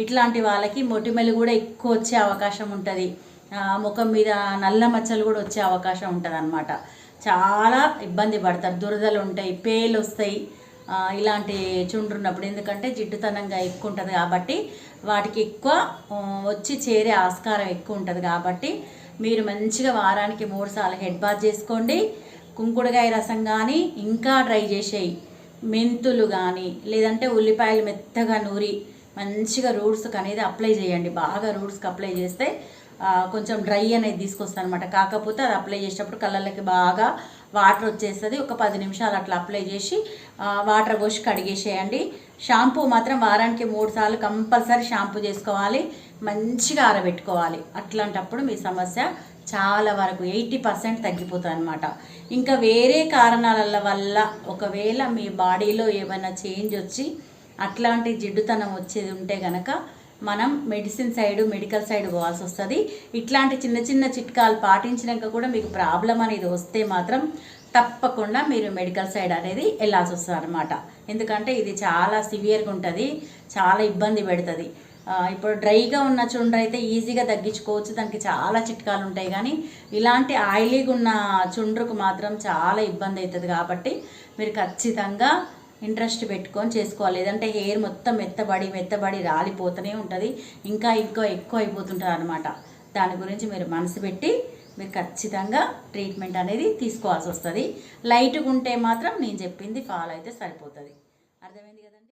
ఇట్లాంటి వాళ్ళకి మొటిమలు కూడా ఎక్కువ వచ్చే అవకాశం ఉంటుంది, ముఖం మీద నల్ల మచ్చలు కూడా వచ్చే అవకాశం ఉంటుంది అన్నమాట. చాలా ఇబ్బంది పడతారు, దురదలు ఉంటాయి, పేలు వస్తాయి ఇలాంటి చుండ్రు ఉన్నప్పుడు. ఎందుకంటే జిడ్డుతనంగా ఎక్కువ ఉంటుంది కాబట్టి వాటికి ఎక్కువ వచ్చి చేరే ఆస్కారం ఎక్కువ ఉంటుంది. కాబట్టి మీరు మంచిగా వారానికి 3 సార్లు హెడ్ బాత్ చేసుకోండి. కుంకుడుకాయ రసం కానీ, ఇంకా డ్రై చేసేయి మెంతులు కానీ, లేదంటే ఉల్లిపాయలు మెత్తగా నూరి మంచిగా రూట్స్కి అనేది అప్లై చేయండి. బాగా రూట్స్కి అప్లై చేస్తే కొంచెం డ్రై అనేది తీసుకొస్తుంది అనమాట. కాకపోతే అది అప్లై చేసేటప్పుడు కళ్ళకి బాగా వాటర్ వచ్చేస్తుంది. ఒక 10 నిమిషాలు అట్లా అప్లై చేసి వాటర్ పోసి కడిగేసేయండి. షాంపూ మాత్రం వారానికి 3 సార్లు కంపల్సరీ షాంపూ చేసుకోవాలి, మంచిగా ఆరబెట్టుకోవాలి. అట్లాంటప్పుడు మీ సమస్య చాలా వరకు 80% తగ్గిపోతుంది అనమాట. ఇంకా వేరే కారణాల వల్ల ఒకవేళ మీ బాడీలో ఏమైనా చేంజ్ వచ్చి అట్లాంటి జిడ్డుతనం వచ్చేది ఉంటే కనుక మనం మెడికల్ సైడ్ పోవాల్సి వస్తుంది. ఇట్లాంటి చిన్న చిన్న చిట్కాలు పాటించినాక కూడా మీకు ప్రాబ్లం అనేది వస్తే మాత్రం తప్పకుండా మీరు మెడికల్ సైడ్ అనేది వెళ్ళాల్సి వస్తుంది అనమాట. ఎందుకంటే ఇది చాలా సివియర్గా ఉంటుంది, చాలా ఇబ్బంది పెడుతుంది. ఇప్పుడు డ్రైగా ఉన్న చుండ్రు అయితే ఈజీగా తగ్గించుకోవచ్చు, దానికి చాలా చిట్కాలు ఉంటాయి. కానీ ఇలాంటి ఆయిలీగా ఉన్న చుండ్రుకు మాత్రం చాలా ఇబ్బంది అవుతుంది. కాబట్టి మీరు ఖచ్చితంగా ఇంట్రెస్ట్ పెట్టుకొని చేసుకోవాలి. లేదంటే హెయిర్ మొత్తం మెత్తబడి రాలిపోతూనే ఉంటుంది, ఇంకా ఎక్కువ అయిపోతుంటుంది అనమాట. దాని గురించి మీరు మనసు పెట్టి మీరు ఖచ్చితంగా ట్రీట్మెంట్ అనేది తీసుకోవాల్సి వస్తుంది. లైట్గా ఉంటే మాత్రం నేను చెప్పింది ఫాలో అయితే సరిపోతుంది. అర్థమైంది కదా.